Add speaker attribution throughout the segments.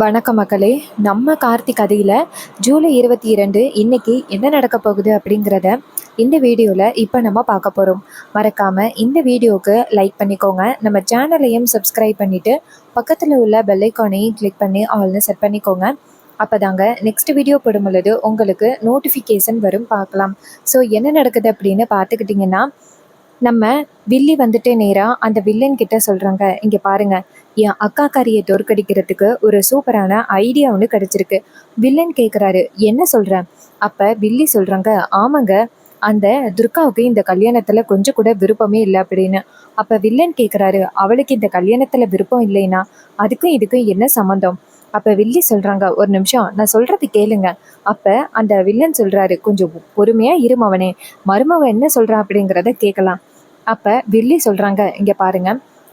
Speaker 1: வணக்கம் மக்களே. நம்ம கார்த்தி கதையில் ஜூலை 22 இன்னைக்கு என்ன நடக்க போகுது அப்படிங்கிறத இந்த வீடியோவில் இப்போ நம்ம பார்க்க போகிறோம். மறக்காமல் இந்த வீடியோவுக்கு லைக் பண்ணிக்கோங்க. நம்ம சேனலையும் சப்ஸ்கிரைப் பண்ணிவிட்டு பக்கத்தில் உள்ள பெல்லைக்கானையும் கிளிக் பண்ணி ஆல்னு செட் பண்ணிக்கோங்க. அப்போ தாங்க நெக்ஸ்ட் வீடியோ போடும் பொழுது உங்களுக்கு நோட்டிஃபிகேஷன் வரும், பார்க்கலாம். ஸோ என்ன நடக்குது அப்படின்னு பார்த்துக்கிட்டிங்கன்னா, நம்ம வில்லி வந்துட்டு நேராக அந்த வில்லன் கிட்ட சொல்கிறாங்க, இங்கே பாருங்க, என் அக்கா காரியை தோற்கடிக்கிறதுக்கு ஒரு சூப்பரான ஐடியா ஒன்று கிடச்சிருக்கு. வில்லன் கேட்குறாரு, என்ன சொல்கிறேன்? அப்போ வில்லி சொல்கிறாங்க, ஆமாங்க, அந்த துர்காவுக்கு இந்த கல்யாணத்தில் கொஞ்சம் கூட விருப்பமே இல்லை அப்படின்னு. அப்போ வில்லன் கேட்குறாரு, அவளுக்கு இந்த கல்யாணத்தில் விருப்பம் இல்லைன்னா அதுக்கும் இதுக்கும் என்ன சம்மந்தம்? அப்போ வில்லி சொல்கிறாங்க, ஒரு நிமிஷம் நான் சொல்கிறது கேளுங்க. அப்போ அந்த வில்லன் சொல்கிறாரு, கொஞ்சம் பொறுமையாக இருமவனே, மருமவன் என்ன சொல்கிறா அப்படிங்கிறத கேட்கலாம். அப்போ வில்லி சொல்கிறாங்க, இங்கே பாருங்க,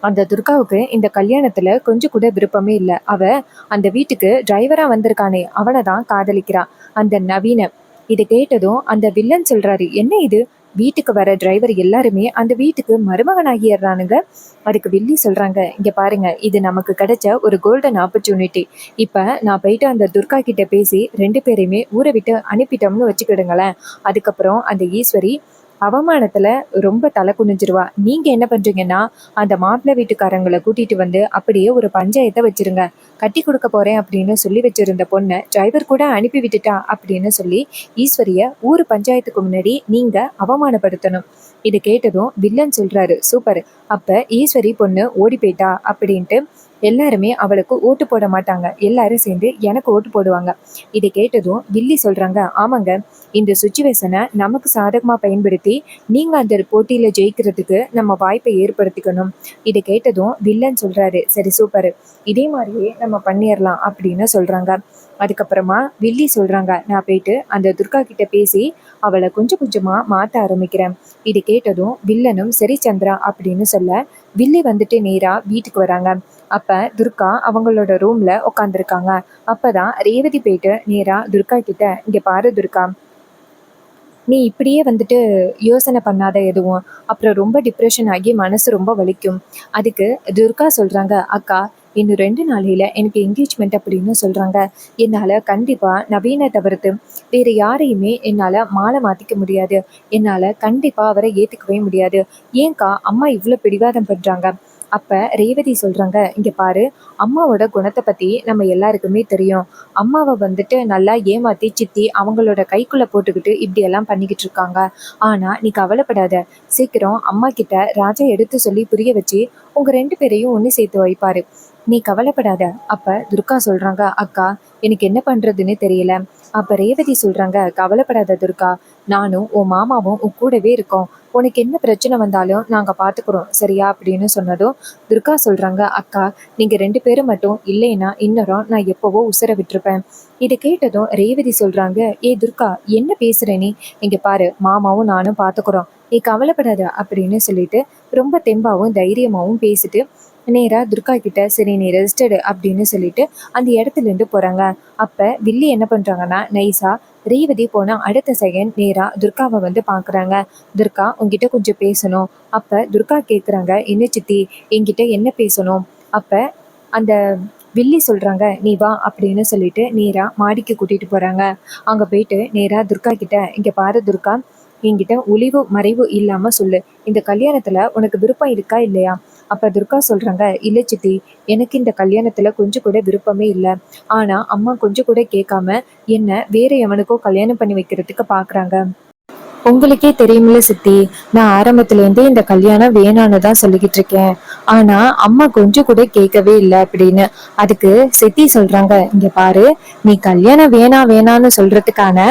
Speaker 1: அந்த துர்காவுக்கு இந்த கல்யாணத்தில் கொஞ்சம் கூட விருப்பமே இல்லை. அந்த வீட்டுக்கு டிரைவராக வந்திருக்கானே அவனை தான் காதலிக்கிறா, அந்த நவீன. இதை கேட்டதும் அந்த வில்லன் சொல்கிறாரு, என்ன இது, வீட்டுக்கு வர டிரைவர் எல்லாருமே அந்த வீட்டுக்கு மருமகனாகிடுறானுங்க. அதுக்கு வில்லி சொல்கிறாங்க, இங்கே பாருங்க, இது நமக்கு கிடைச்ச ஒரு கோல்டன் ஆப்பர்ச்சுனிட்டி. இப்போ நான் போயிட்டு அந்த துர்கா கிட்ட பேசி 2 பேரையுமே ஊரை விட்டு அனுப்பிட்டோம்னு வச்சுக்கிடுங்களேன். அதுக்கப்புறம் அந்த ஈஸ்வரி அவமானத்துல ரொம்ப தலை குனிஞ்சிருவா. நீங்க என்ன பண்றீங்கன்னா, அந்த மாப்பிள்ளை வீட்டுக்காரங்களை கூட்டிட்டு வந்து அப்படியே ஒரு பஞ்சாயத்தை வச்சிருங்க. கட்டி கொடுக்க போறேன் அப்படின்னு சொல்லி வச்சிருந்த பொண்ணை டிரைவர் கூட அனுப்பி விட்டுட்டா அப்படின்னு சொல்லி ஈஸ்வரிய ஊர் பஞ்சாயத்துக்கு முன்னாடி நீங்க அவமானப்படுத்தணும். இது கேட்டதும் வில்லன் சொல்றாரு, சூப்பர், அப்ப ஈஸ்வரி பொண்ணு ஓடி போயிட்டா அப்படின்ட்டு எல்லாருமே அவளுக்கு ஓட்டு போட மாட்டாங்க, எல்லாரும் சேர்ந்து எனக்கு ஓட்டு போடுவாங்க. இதை கேட்டதும் வில்லி சொல்றாங்க, ஆமாங்க, இந்த சுச்சுவேஷனை நமக்கு சாதகமாக பயன்படுத்தி நீங்கள் அந்த போட்டியில் ஜெயிக்கிறதுக்கு நம்ம வாய்ப்பை ஏற்படுத்திக்கணும். இதை கேட்டதும் வில்லன் சொல்கிறாரு, சரி சூப்பர், இதே மாதிரியே நம்ம பண்ணிடலாம் அப்படின்னு சொல்கிறாங்க. அதுக்கப்புறமா வில்லி சொல்கிறாங்க, நான் போயிட்டு அந்த துர்கா கிட்ட பேசி அவளை கொஞ்சம் கொஞ்சமாக மாற்ற ஆரம்பிக்கிறேன். இது கேட்டதும் வில்லனும் சரி சந்திரா அப்படின்னு சொல்ல வில்லி வந்துட்டு நேராக வீட்டுக்கு வராங்க. அப்போ துர்கா அவங்களோட ரூமில் உட்காந்துருக்காங்க. அப்போ தான் ரேவதி போயிட்டு நேராக துர்கா கிட்ட, இங்கே பாரு துர்கா, நீ இப்படியே வந்துட்டு யோசனை பண்ணாத எதுவும், அப்புறம் ரொம்ப டிப்ரெஷன் ஆகி மனசு ரொம்ப வலிக்கும். அதுக்கு துர்கா சொல்கிறாங்க, அக்கா, இன்னும் 2 நாளையில் எனக்கு என்கேஜ்மெண்ட் அப்படின்னு சொல்கிறாங்க. என்னால் கண்டிப்பாக நவீனை தவிர்த்து வேறு யாரையுமே என்னால் மாலை மாற்றிக்க முடியாது. என்னால் கண்டிப்பாக அவரை ஏற்றுக்கவே முடியாது. ஏன்க்கா அம்மா இவ்வளோ பிடிவாதம் பண்ணுறாங்க? அப்போ ரேவதி சொல்கிறாங்க, இங்கே பாரு, அம்மாவோட குணத்தை பற்றி நம்ம எல்லாருக்குமே தெரியும். அம்மாவை வந்துட்டு நல்லா ஏமாற்றி சித்தி அவங்களோட கைக்குள்ளே போட்டுக்கிட்டு இப்படியெல்லாம் பண்ணிக்கிட்டு இருக்காங்க. ஆனால் நீ கவலைப்படாத, சீக்கிரம் அம்மா கிட்ட ராஜா எடுத்து சொல்லி புரிய வச்சு உங்கள் 2 பேரையும் ஒன்று சேர்த்து வைப்பார், நீ கவலைப்படாத. அப்போ துர்கா சொல்கிறாங்க, அக்கா, எனக்கு என்ன பண்ணுறதுன்னு தெரியல. அப்போ ரேவதி சொல்கிறாங்க, கவலைப்படாத துர்கா, நானும் உன் மாமாவும் உன் கூடவே இருக்கோம். உனக்கு என்ன பிரச்சனை வந்தாலும் நாங்கள் பார்த்துக்குறோம், சரியா அப்படின்னு சொன்னதும் துர்கா சொல்கிறாங்க, அக்கா, நீங்கள் 2 பேரும் மட்டும் இல்லைன்னா இன்னொரும் நான் எப்போவோ உசுர விட்டுருப்பேன். இதை கேட்டதும் ரேவதி சொல்கிறாங்க, ஏ துர்கா, என்ன பேசுகிற நீ? இங்கே பாரு, மாமாவும் நானும் பார்த்துக்குறோம், நீ கவலைப்படாத அப்படின்னு சொல்லிட்டு ரொம்ப தெம்பாவும் தைரியமாகவும் பேசிட்டு நேராக துர்கா கிட்ட, சரி நீ ரெஜிஸ்டர்டு அப்படின்னு சொல்லிட்டு அந்த இடத்துலேருந்து போகிறாங்க. அப்போ வில்லி என்ன பண்ணுறாங்கன்னா, நைஸாக ரேவதி போனால் அடுத்த செகண்ட் நேராக துர்காவை வந்து பார்க்குறாங்க. துர்கா, உங்ககிட்ட கொஞ்சம் பேசணும். அப்போ துர்கா கேட்குறாங்க, என்ன சித்தி, என்கிட்ட என்ன பேசணும்? அப்போ அந்த வில்லி சொல்கிறாங்க, நீ வா அப்படின்னு சொல்லிட்டு நேராக மாடிக்கு கூட்டிகிட்டு போகிறாங்க. அங்கே போயிட்டு நேராக துர்கா கிட்ட, இங்கே பாரு துர்கா, என்கிட்ட ஒளிவு மறைவு இல்லாமல் சொல்லு, இந்த கல்யாணத்தில் உனக்கு விருப்பம் இருக்கா இல்லையா? அப்போ துர்கா சொல்கிறாங்க, இல்லை சித்தி, எனக்கு இந்த கல்யாணத்தில் கொஞ்சம் கூட விருப்பமே இல்லை. ஆனால் அம்மா கொஞ்சம் கூட கேட்காம என்ன வேற எவனுக்கோ கல்யாணம் பண்ணி வைக்கிறதுக்கு பார்க்குறாங்க. உங்களுக்கே தெரியுமில்ல சித்தி, நான் ஆரம்பத்துலேருந்தே இந்த கல்யாணம் வேணான்னு தான் சொல்லிக்கிட்டு இருக்கேன். ஆனா அம்மா கொஞ்சம் கூட கேட்கவே இல்லை அப்படின்னு. அதுக்கு சித்தி சொல்றாங்க, இங்க பாரு, நீ கல்யாணம் வேணான்னு சொல்றதுக்கான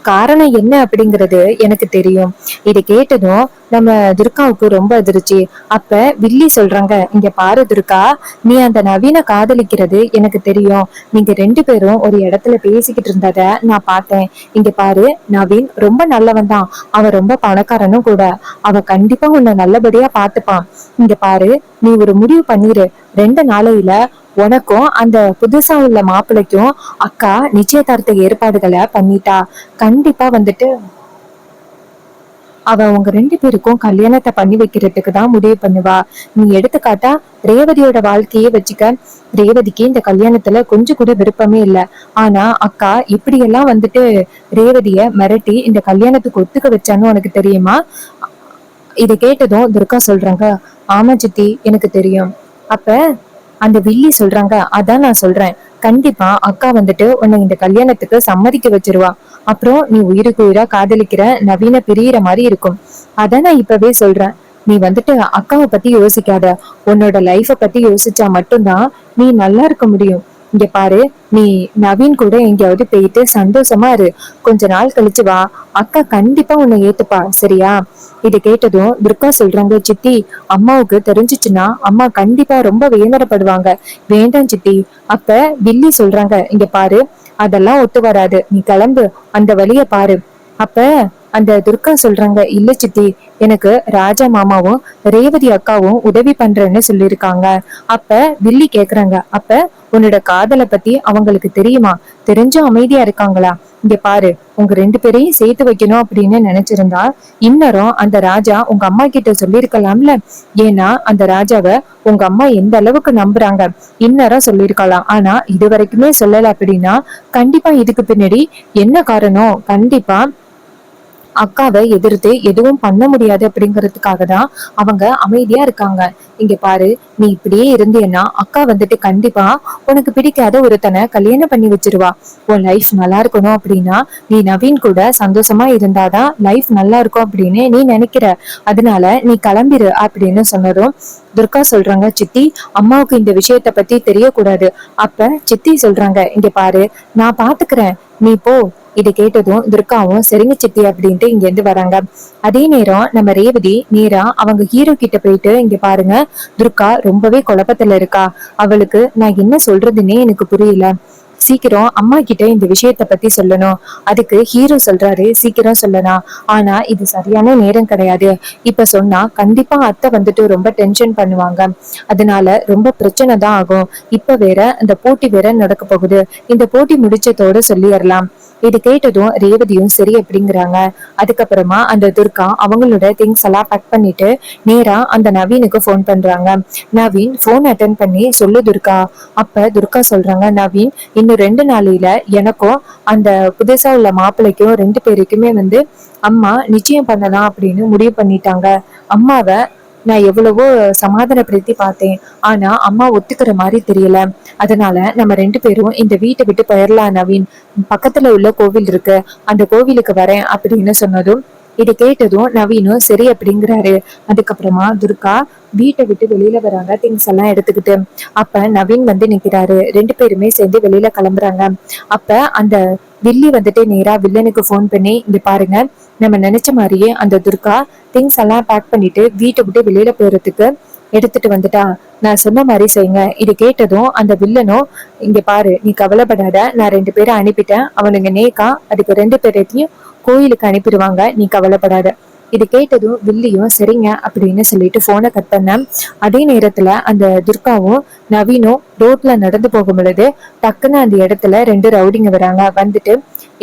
Speaker 1: காரணம் என்ன அப்படிங்கிறது எனக்கு தெரியும். இதை கேட்டதும் நம்ம துர்காவுக்கு ரொம்ப அதிர்ச்சி. அப்ப வில்லி சொல்றாங்க, இங்க பாரு துர்கா, நீ அந்த நவீன காதலிக்கிறது எனக்கு தெரியும். நீங்க 2 பேரும் ஒரு இடத்துல பேசிக்கிட்டு இருந்தத நான் பார்த்தேன். இங்க பாரு, நவீன் ரொம்ப நல்லவன் தான், அவன் ரொம்ப பணக்காரனும் கூட. அவன் கண்டிப்பா உன்னை நல்லபடியா பார்த்துப்பான். இங்க பாரு, நீ ஒரு முடிவு பண்ணிரு, 2 நாளையில உனக்கும் அந்த புதுசா உள்ள மாப்பிள்ளைக்கும் அக்கா நிச்சயதார்த்த ஏற்பாடுகளை பண்ணிட்டா. கண்டிப்பா வந்துட்டு அவ உங்க 2 பேருக்கும் கல்யாணத்தை பண்ணி வைக்கிறதுக்கு தான் முடிவு பண்ணுவா. நீ எடுத்துக்காட்டா ரேவதியோட வாழ்க்கையே வச்சுக்க. ரேவதிக்கு இந்த கல்யாணத்துல கொஞ்சம் கூட விருப்பமே இல்ல. ஆனா அக்கா இப்படியெல்லாம் வந்துட்டு ரேவதிய மிரட்டி இந்த கல்யாணத்துக்கு ஒத்துக்க வச்சான்னு உனக்கு தெரியுமா? இதை கேட்டதும் துர்கா சொல்றாங்க, ஆமா சித்தி எனக்கு தெரியும். அப்ப அந்த வில்லி சொல்றாங்க, அதான் நான் சொல்றேன், கண்டிப்பா அக்கா வந்துட்டு உன்னை இந்த கல்யாணத்துக்கு சம்மதிக்க வச்சிருவா. அப்புறம் நீ உயிருக்கு உயிரா காதலிக்கிற நவீன பிரியற மாதிரி இருக்கும். அதான் நான் இப்பவே சொல்றேன். நீ வந்துட்டு அக்காவை பத்தி யோசிக்காத. உன்னோட லைஃப பத்தி யோசிச்சா மட்டும்தான் நீ நல்லா இருக்க முடியும். இங்க பாரு, நீ நவீன் கூட எங்கேயாவது போயிட்டு சந்தோஷமா இரு. கொஞ்ச நாள் கழிச்சு வா. அக்கா கண்டிப்பா உன்னை ஏத்துப்பா, சரியா? இதை கேட்டதும் துர்கா சொல்றாங்க, சித்தி அம்மாவுக்கு தெரிஞ்சிச்சுன்னா அம்மா கண்டிப்பா ரொம்ப வேதனைப்படுவாங்க. வேண்டாம் சித்தி. அப்ப வில்லி சொல்றாங்க, இங்க பாரு, அதெல்லாம் ஒத்து வராது, நீ கிளம்பு, அந்த வழிய பாரு. அப்ப அந்த துர்கா சொல்றாங்க, இல்ல சித்தி, எனக்கு ராஜா மாமாவும் ரேவதி அக்காவும் உதவி பண்றேன்னு சொல்லியிருக்காங்க. அப்ப வில்லி கேக்குறாங்க, அப்ப உன்னோட காதலை பத்தி அவங்களுக்கு தெரியுமா? தெரிஞ்சும் அமைதியா இருக்காங்களா? இங்க பாரு, உங்க 2 பேரையும் சேர்த்து வைக்கணும் அப்படின்னு நினைச்சிருந்தா இன்னரும் அந்த ராஜா உங்க அம்மா கிட்ட சொல்லிருக்கலாம்ல. ஏன்னா அந்த ராஜாவை உங்க அம்மா எந்த அளவுக்கு நம்புறாங்க, இன்னரும் சொல்லிருக்கலாம். ஆனா இது வரைக்குமே சொல்லல அப்படின்னா கண்டிப்பா இதுக்கு பின்னாடி என்ன காரணம்? கண்டிப்பா அக்காவை எதிர்த்து எதுவும் பண்ண முடியாது அப்படிங்கிறதுக்காக தான் அவங்க அமைதியா இருக்காங்க. இங்க பாரு, நீ இப்படியே இருந்தேன்னா அக்கா வந்துட்டு கண்டிப்பா உனக்கு பிடிக்காத ஒருத்தனை கல்யாணம் பண்ணி வச்சிருவா. உன் லைஃப் நல்லா இருக்கணும் அப்படின்னா நீ நவீன் கூட சந்தோஷமா இருந்தாதான் லைஃப் நல்லா இருக்கும் அப்படின்னு நீ நினைக்கிற. அதனால நீ கிளம்பிரு அப்படின்னு சொன்னதும் துர்கா சொல்றாங்க, சித்தி அம்மாவுக்கு இந்த விஷயத்த பத்தி தெரியக்கூடாது. அப்ப சித்தி சொல்றாங்க, இங்க பாரு, நான் பாத்துக்கிறேன், நீ போ. இதை கேட்டதும் துர்காவும் சரிங்க சித்தி அப்படின்ட்டு இங்க இருந்து வராங்க. அதே நேரம் நம்ம ரேவதி நேரா அவங்க ஹீரோ கிட்ட போயிட்டு, இங்க பாருங்க, துர்கா ரொம்பவே குழப்பத்துல இருக்கா. அவளுக்கு நான் என்ன சொல்றதுன்னே எனக்கு புரியல. சீக்கிரம் அம்மா கிட்ட இந்த விஷயத்த பத்தி சொல்லணும். அதுக்கு ஹீரோ சொல்றாரு, சீக்கிரம் சொல்லலாம். ஆனா இது சரியான நேரம் கிடையாது. இப்ப சொன்னா கண்டிப்பா அத்தை வந்துட்டு ரொம்ப டென்ஷன் பண்ணுவாங்க. அதனால ரொம்ப பிரச்சனை தான் ஆகும். இப்ப வேற அந்த போட்டி வேற நடக்க போகுது. இந்த போட்டி முடிச்சதோட சொல்லிடலாம். இது கேட்டதும் ரேவதியும் சரி அப்படிங்கிறாங்க. அதுக்கப்புறமா அந்த துர்கா அவங்களோட திங்ஸ் எல்லாம் பேக் பண்ணிட்டு நேரா அந்த நவீனுக்கு போன் பண்றாங்க. நவீன் போன் அட்டன் பண்ணி, சொல்லு துர்கா. அப்ப துர்கா சொல்றாங்க, நவீன், இன்னும் 2 நாளையில எனக்கும் அந்த புதுசா உள்ள மாப்பிள்ளைக்கும் 2 பேருக்குமே வந்து அம்மா நிச்சயம் பண்ணலாம் அப்படின்னு முடிவு பண்ணிட்டாங்க. அம்மாவை நான் எவ்வளவோ சமாதானப்படுத்தி பார்த்தேன். ஆனா அம்மா ஒத்துக்கிற மாதிரி தெரியல. அதனால நம்ம 2 பேரும் இந்த வீட்டை விட்டு போயிடலாம் நவீன். பக்கத்துல உள்ள கோவில் இருக்கு, அந்த கோவிலுக்கு வரேன் அப்படின்னு சொன்னதும் இதை கேட்டதும் நவீனும் சரி அப்படிங்கிறாரு. அதுக்கப்புறமா துர்கா வீட்டை விட்டு வெளியில வராங்க திங்ஸ் எல்லாம் எடுத்துக்கிட்டு. அப்ப நவீன் வந்து நிக்கிறாரு. 2 பேருமே சேர்ந்து வெளியில கிளம்புறாங்க. அப்ப அந்த வில்லி வந்துட்டு நேரா வில்லனுக்கு போன் பண்ணி, இங்க பாருங்க, நம்ம நினைச்ச மாதிரியே அந்த துர்கா திங்ஸ் எல்லாம் பேக் பண்ணிட்டு வீட்டை விட்டு வெளியில போறதுக்கு எடுத்துட்டு வந்துட்டா. நான் சொன்ன மாதிரி செய்யுங்க. இது கேட்டதும் அந்த வில்லனும், இங்க பாரு, நீ கவலைப்படாத, நான் 2 பேரை அனுப்பிட்டேன். அவனுங்க நேக்கா அதுக்கு 2 பேரையும் கோயிலுக்கு அனுப்பிடுவாங்க, நீ கவலைப்படாத. இது கேட்டதும் வில்லியும் சரிங்க அப்படின்னு சொல்லிட்டு போனை கட் பண்ண. அதே நேரத்துல அந்த துர்காவும் நவீனும் ரோட்ல நடந்து போகும் பொழுது டக்குன்னு அந்த இடத்துல 2 ரவுடிங்க வராங்க. வந்துட்டு,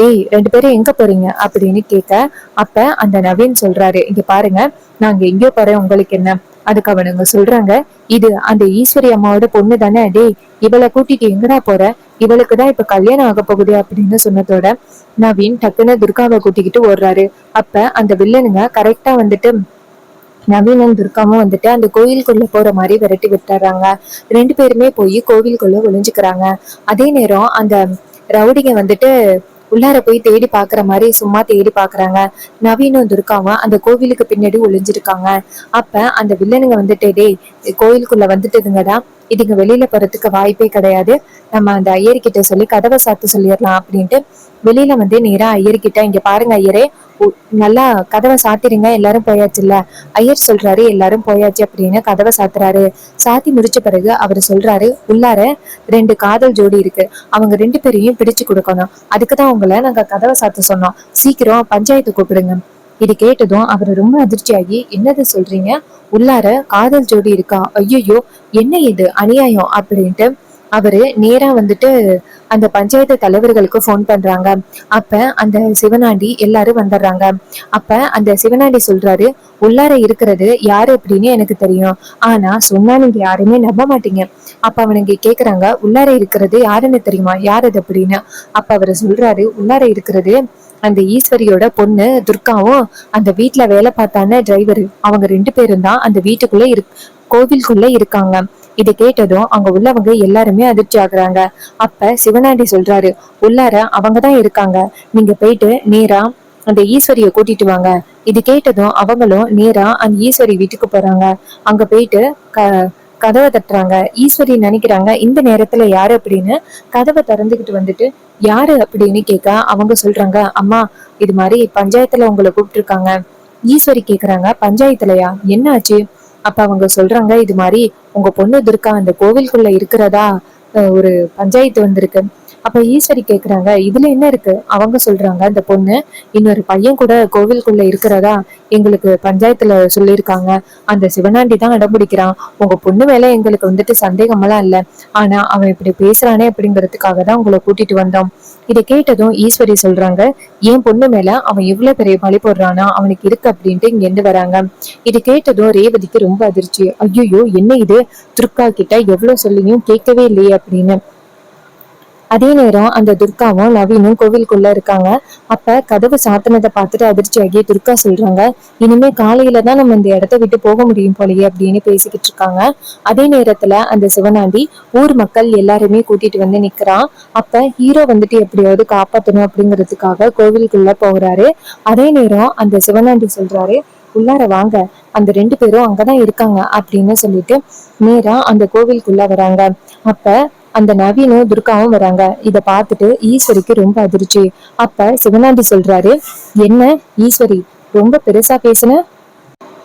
Speaker 1: ஏய் 2 பேரும் எங்க போறீங்க அப்படின்னு கேட்க, அப்ப அந்த நவீன் சொல்றாரு, இங்க பாருங்க, நாங்க எங்கேயோ போறேன், உங்களுக்கு என்ன? அதுக்கு அவனுங்க சொல்றாங்க, இது அந்த ஈஸ்வரி அம்மாவோட பொண்ணு தானே, டேய் இவளை கூட்டிட்டு எங்கடா போற? இவளுக்குதான் இப்ப கல்யாணம் ஆக போகுது அப்படின்னு சொன்னதோட நவீன் டக்குன்னு துர்காவை கூட்டிக்கிட்டு ஓடுறாரு. அப்ப அந்த வில்லனுங்க கரெக்டா வந்துட்டு நவீனும் துர்காவும் வந்துட்டு அந்த கோயிலுக்குள்ள போற மாதிரி விரட்டி விட்டுறாங்க. 2 பேருமே போய் கோவிலுக்குள்ள ஒளிஞ்சுக்கிறாங்க. அதே நேரம் அந்த ரவுடிங்க வந்துட்டு உள்ளார போய் தேடி பாக்குற மாதிரி சும்மா தேடி பாக்குறாங்க. நவீனும் துர்காவும் அந்த கோவிலுக்கு பின்னாடி ஒளிஞ்சிருக்காங்க. அப்ப அந்த வில்லனுங்க வந்துட்டு, டேய் கோயிலுக்குள்ள வந்துட்டுதுங்கடா, இதுங்க வெளியில போறதுக்கு வாய்ப்பே கிடையாது, நம்ம அந்த ஐயர்கிட்ட சொல்லி கதவை சாத்த சொல்லிடலாம் அப்படின்ட்டு வெளியில வந்து நேரா ஐயர்கிட்ட, இங்க பாருங்க ஐயரே, நல்லா கதவை சாத்திருங்க, எல்லாரும் போயாச்சுல்ல. ஐயர் சொல்றாரு, எல்லாரும் போயாச்சு அப்படின்னு கதவை சாத்துறாரு. சாத்தி முடிச்ச பிறகு அவர் சொல்றாரு, உள்ளார 2 காதல் ஜோடி இருக்கு, அவங்க 2 பேரையும் பிடிச்சு கொடுக்கணும். அதுக்குதான் உங்களை நாங்க கதவை சாத்த சொன்னோம், சீக்கிரம் பஞ்சாயத்து கூப்பிடுங்க. இது கேட்டதும் அவர் ரொம்ப அதிர்ச்சியாகி, என்னது சொல்றீங்க? உள்ளார காதல் ஜோடி இருக்கா? ஐயோ, என்ன இது அநியாயம் அப்படின்ட்டு அவரு நேரா வந்துட்டு அந்த பஞ்சாயத்து தலைவர்களுக்கு ஃபோன் பண்றாங்க. அப்ப அந்த சிவனாண்டி எல்லாரும் வந்துடுறாங்க. அப்ப அந்த சிவனாண்டி சொல்றாரு, உள்ளார இருக்கிறது யாரு அப்படின்னு எனக்கு தெரியும். ஆனா சொன்னா நீங்க யாருமே நம்ப மாட்டீங்க. அப்ப அவனுங்க கேக்குறாங்க, உள்ளார இருக்கிறது யாருன்னு தெரியுமா, யார் அது அப்படின்னு. அப்ப அவரு சொல்றாரு, உள்ளார இருக்கிறது அந்த ஈஸ்வரியோட பொண்ணு துர்காவும் அந்த வீட்டுல வேலை பார்த்தான டிரைவர், அவங்க 2 பேரும் தான் அந்த வீட்டுக்குள்ள கோவிலுக்குள்ள இருக்காங்க. இதை கேட்டதும் அங்க உள்ளவங்க எல்லாருமே அதிர்ச்சி ஆகுறாங்க. அப்ப சிவனாண்டி சொல்றாரு, உள்ளார அவங்கதான் இருக்காங்க, நீங்க போயிட்டு நேரா அந்த ஈஸ்வரிய கூட்டிட்டு வாங்க. இது கேட்டதும் அவங்களும் நேரா அந்த ஈஸ்வரி வீட்டுக்கு போறாங்க. அங்க போயிட்டு கதவை தட்டுறாங்க. ஈஸ்வரி நினைக்கிறாங்க இந்த நேரத்துல யாரு அப்படின்னு. கதவை திறந்துகிட்டு வந்துட்டு யாரு அப்படின்னு கேட்க அவங்க சொல்றாங்க, அம்மா இது மாதிரி பஞ்சாயத்துல உங்களை கூப்பிட்டு இருக்காங்க. ஈஸ்வரி கேக்குறாங்க, பஞ்சாயத்துலயா, என்ன ஆச்சு? அப்ப அவங்க சொல்றாங்க, இது மாதிரி உங்க பொண்ணு துர்கா அந்த கோவிலுக்குள்ள இருக்கிறதா ஒரு பஞ்சாயத்து வந்திருக்கு. அப்ப ஈஸ்வரி கேக்குறாங்க, இதுல என்ன இருக்கு? அவங்க சொல்றாங்க, அந்த பொண்ணு இன்னொரு பையன் கூட கோவிலுக்குள்ள இருக்கிறதா எங்களுக்கு பஞ்சாயத்துல சொல்லியிருக்காங்க. அந்த சிவனாண்டி தான் அடம்பிடிக்கிறான். உங்க பொண்ணு மேல எங்களுக்கு வந்துட்டு சந்தேகமெல்லாம் இல்ல, ஆனா அவன் இப்படி பேசுறானே அப்படிங்கிறதுக்காக தான் உங்களை கூட்டிட்டு வந்தோம். இதை கேட்டதும் ஈஸ்வரி சொல்றாங்க, என் பொண்ணு மேல அவன் இவ்வளவு பெரிய பழி போடுறானா, அவனுக்கு இருக்கு அப்படின்ட்டு இங்க இருந்து வராங்க. இது கேட்டதும் ரேவதிக்கு ரொம்ப அதிர்ச்சி. ஐயோ என்ன இது, துர்கா கிட்ட எவ்வளவு சொல்லியும் கேட்கவே இல்லையே அப்படின்னு. அதே நேரம் அந்த துர்காவும் நவீனும் கோவிலுக்குள்ள இருக்காங்க. அப்ப கதவு சாத்தினதை பார்த்துட்டு அதிர்ச்சியாகி துர்கா சொல்றாங்க, இனிமே காலையில தான் நம்ம இந்த இடத்த விட்டு போக முடியும் போலயே அப்படின்னு பேசிக்கிட்டு இருக்காங்க. அதே நேரத்துல அந்த சிவனாண்டி ஊர் மக்கள் எல்லாருமே கூட்டிட்டு வந்து நிக்கிறான். அப்ப ஹீரோ வந்துட்டு எப்படியாவது காப்பாத்தணும் அப்படிங்கிறதுக்காக கோவிலுக்குள்ள போகிறாரு. அதே நேரம் அந்த சிவனாண்டி சொல்றாரு, உள்ளார வாங்க, அந்த 2 பேரும் அங்கதான் இருக்காங்க அப்படின்னு சொல்லிட்டு நேரா அந்த கோவிலுக்குள்ள வராங்க. அப்ப அந்த நவீனும் துர்காவும் வராங்க. இத பார்த்துட்டு ஈஸ்வரிக்கு ரொம்ப அதிர்ச்சி. அப்ப சிவனாண்டி சொல்றாரு, என்ன ஈஸ்வரி, ரொம்ப பெருசா பேசுன,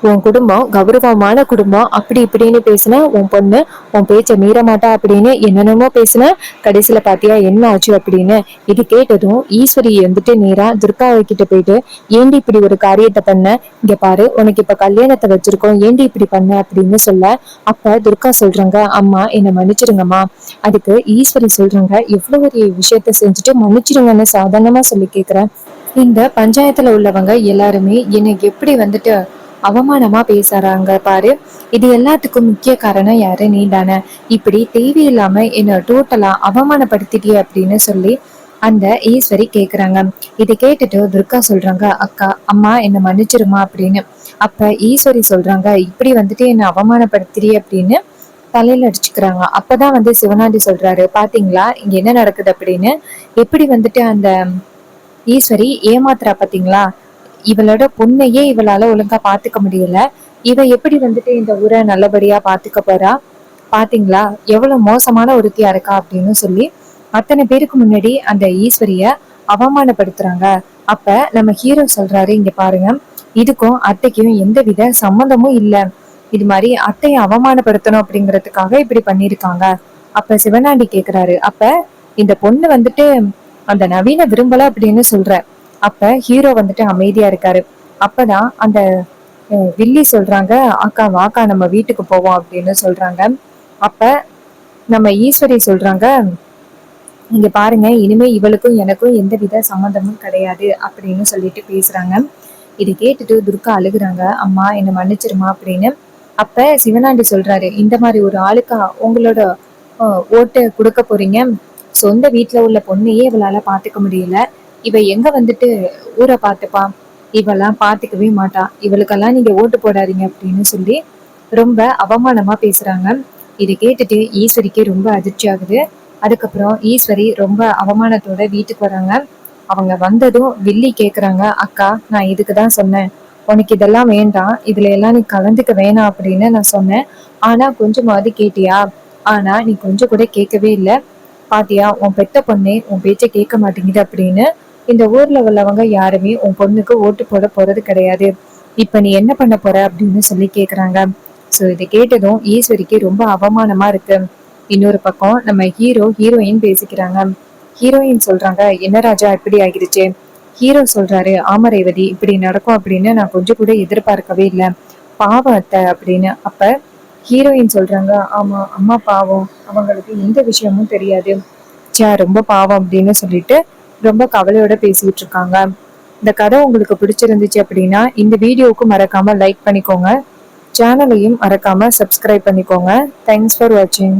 Speaker 1: உன் குடும்பம் கௌரவமான குடும்பம் அப்படி இப்படின்னு பேசுன, உன் பொண்ணு உன் பேச்ச மீற மாட்டா அப்படின்னு என்னென்னமோ பேசுன, கடைசியில பாத்தியா என்ன ஆச்சு அப்படின்னு. இது கேட்டதும் ஈஸ்வரி வந்துட்டு நேரா துர்காவை கிட்ட போயிட்டு, ஏண்டி இப்படி ஒரு காரியத்தை பண்ண, இங்க பாரு உனக்கு இப்ப கல்யாணத்தை வச்சிருக்கோம், ஏண்டி இப்படி பண்ண அப்படின்னு சொல்ல. அப்ப துர்கா சொல்றாங்க, அம்மா என்னை மன்னிச்சிருங்கம்மா. அதுக்கு ஈஸ்வரி சொல்றாங்க, எவ்வளவு ஒரு விஷயத்த செஞ்சுட்டு மன்னிச்சிருங்கன்னு சாதாரணமா சொல்லி கேக்குறேன். இந்த பஞ்சாயத்துல உள்ளவங்க எல்லாருமே என்னை எப்படி வந்துட்டு அவமானமா பேசுறாங்க பாரு. இது எல்லாத்துக்கும் முக்கிய காரணம் யாரு, நீ தானே. இப்படி தேவையில்லாம என்ன டோட்டலா அவமானப்படுத்திட்டிய அப்படின்னு சொல்லி அந்த ஈஸ்வரி கேக்குறாங்க. இதை கேட்டுட்டு துர்கா சொல்றாங்க, அக்கா அம்மா என்ன மன்னிச்சிருமா அப்படின்னு. அப்ப ஈஸ்வரி சொல்றாங்க, இப்படி வந்துட்டு என்ன அவமானப்படுத்துறீ அப்படின்னு தலையில அடிச்சுக்கிறாங்க. அப்பதான் வந்து சிவனாண்டி சொல்றாரு, பாத்தீங்களா இங்க என்ன நடக்குது அப்படின்னு. எப்படி வந்துட்டு அந்த ஈஸ்வரி ஏமாத்துறா பாத்தீங்களா, இவளோட பொண்ணையே இவளால ஒழுங்கா பாத்துக்க முடியல, இவ எப்படி வந்துட்டு இந்த ஊரை நல்லபடியா பாத்துக்க போறா, பாத்தீங்களா எவ்வளவு மோசமான ஒருத்தியா இருக்கா அப்படின்னு சொல்லி அத்தனை பேருக்கு முன்னாடி அந்த ஈஸ்வரிய அவமானப்படுத்துறாங்க. அப்ப நம்ம ஹீரோ சொல்றாரு, இங்க பாருங்க, இதுக்கும் அத்தைக்கும் எந்தவித சம்மந்தமும் இல்ல, இது மாதிரி அத்தையை அவமானப்படுத்தணும் அப்படிங்கிறதுக்காக இப்படி பண்ணிருக்காங்க. அப்ப சிவனாண்டி கேக்குறாரு, அப்ப இந்த பொண்ணு வந்துட்டு அந்த நவீன விரும்பல அப்படின்னு சொல்ற. அப்ப ஹீரோ வந்துட்டு அமைதியா இருக்காரு. அப்பதான் அந்த வில்லி சொல்றாங்க, அக்கா வாக்கா நம்ம வீட்டுக்கு போவோம் அப்படின்னு சொல்றாங்க. அப்ப நம்ம ஈஸ்வரி சொல்றாங்க, இங்க பாருங்க, இனிமே இவளுக்கும் எனக்கும் எந்தவித சம்மந்தமும் கிடையாது அப்படின்னு சொல்லிட்டு பேசுறாங்க. இதை கேட்டுட்டு துர்கா அழுகுறாங்க, அம்மா என்ன மன்னிச்சிருமா அப்படின்னு. அப்ப சிவனாண்டி சொல்றாரு, இந்த மாதிரி ஒரு ஆளுக்கா உங்களோட ஓட்டு கொடுக்க போறீங்க, சொந்த வீட்டுல உள்ள பொண்ணையே இவளால பாத்துக்க முடியல, இவ எங்க வந்துட்டு ஊரை பாத்துப்பா, இவெல்லாம் பாத்துக்கவே மாட்டா, இவளுக்கெல்லாம் நீங்க ஓட்டு போடாதீங்க அப்படின்னு சொல்லி ரொம்ப அவமானமா பேசுறாங்க. இதை கேட்டுட்டு ஈஸ்வரிக்கு ரொம்ப அதிர்ச்சி ஆகுது. அதுக்கப்புறம் ஈஸ்வரி ரொம்ப அவமானத்தோட வீட்டுக்கு வராங்க. அவங்க வந்ததும் வில்லி கேக்குறாங்க, அக்கா நான் இதுக்குதான் சொன்னேன், உனக்கு இதெல்லாம் வேண்டாம், இதுல எல்லாம் நீ கலந்துக்க வேணாம் அப்படின்னு நான் சொன்னேன், ஆனா கொஞ்சமாவது கேட்டியா, ஆனா நீ கொஞ்சம் கூட கேட்கவே இல்லை, பாத்தியா உன் பெத்த பொண்ணே உன் பேச்ச கேட்க மாட்டேங்குது அப்படின்னு. இந்த ஊர்ல உள்ளவங்க யாருமே உன் பொண்ணுக்கு ஓட்டு போட போறது கிடையாது, இப்ப நீ என்ன பண்ண போற அப்படின்னு சொல்லி கேக்குறாங்க. சோ இதை கேட்டதும் ஈஸ்வரிக்கு ரொம்ப அவமானமா இருக்கு. இன்னொரு பக்கம் நம்ம ஹீரோ ஹீரோயின் பேசிக்கிறாங்க. ஹீரோயின் சொல்றாங்க, என்ன ராஜா இப்படி ஆகிடுச்சு. ஹீரோ சொல்றாரு, ஆமா ரேவதி, இப்படி நடக்கும் அப்படின்னு நான் கொஞ்சம் கூட எதிர்பார்க்கவே இல்லை, பாவம் அத்தை அப்படின்னு. அப்ப ஹீரோயின் சொல்கிறாங்க, ஆமாம் அம்மா பாவம், அவங்களுக்கு எந்த விஷயமும் தெரியாது, ச்சே ரொம்ப பாவம் அப்படின்னு சொல்லிட்டு ரொம்ப கவலையோட பேசிகிட்டு இருக்காங்க. இந்த கதை உங்களுக்கு பிடிச்சிருந்துச்சு அப்படின்னா இந்த வீடியோவுக்கு மறக்காமல் லைக் பண்ணிக்கோங்க, சேனலையும் மறக்காமல் சப்ஸ்கிரைப் பண்ணிக்கோங்க. தேங்க்ஸ் ஃபார் வாட்சிங்.